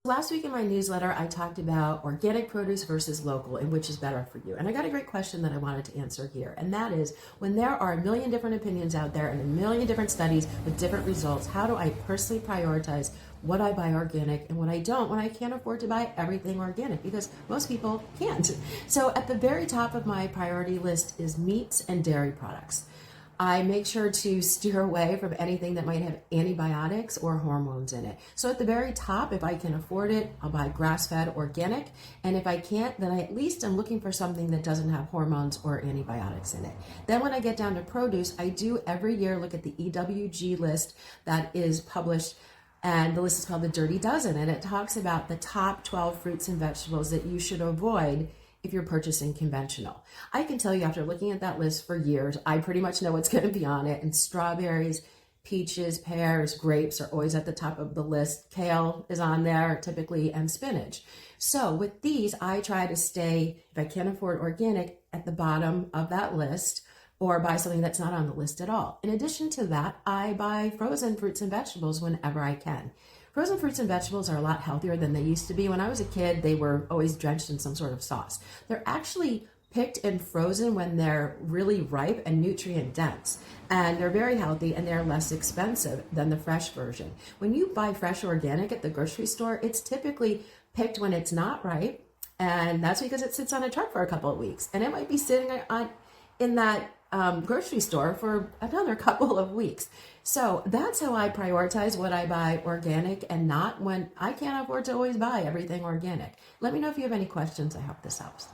Last week in my newsletter, I talked about organic produce versus local and which is better for you. And I got a great question that I wanted to answer here. And that is, when there are a million different opinions out there and a million different studies with different results, how do I personally prioritize what I buy organic and what I don't when I can't afford to buy everything organic? Because most people can't. So at the very top of my priority list is meats and dairy products. I make sure to steer away from anything that might have antibiotics or hormones in it. So at the very top, if I can afford it, I'll buy grass-fed organic. And if I can't, then I at least am looking for something that doesn't have hormones or antibiotics in it. Then when I get down to produce, I do every year look at the EWG list that is published, and the list is called the Dirty Dozen, and it talks about the top 12 fruits and vegetables that you should avoid if you're purchasing conventional. I can tell you, after looking at that list for years, I pretty much know what's going to be on it. And strawberries, peaches, pears, grapes are always at the top of the list. Kale is on there typically, and spinach. So with these, I try to stay, if I can't afford organic, at the bottom of that list, or buy something that's not on the list at all. In addition to that, I buy frozen fruits and vegetables whenever I can. Frozen fruits and vegetables are a lot healthier than they used to be. When I was a kid, they were always drenched in some sort of sauce. They're actually picked and frozen when they're really ripe and nutrient dense. And they're very healthy, and they're less expensive than the fresh version. When you buy fresh organic at the grocery store, it's typically picked when it's not ripe. And that's because it sits on a truck for a couple of weeks. And it might be sitting in that grocery store for another couple of weeks. So that's how I prioritize what I buy organic and not, when I can't afford to always buy everything organic. Let me know if you have any questions. I hope this helps.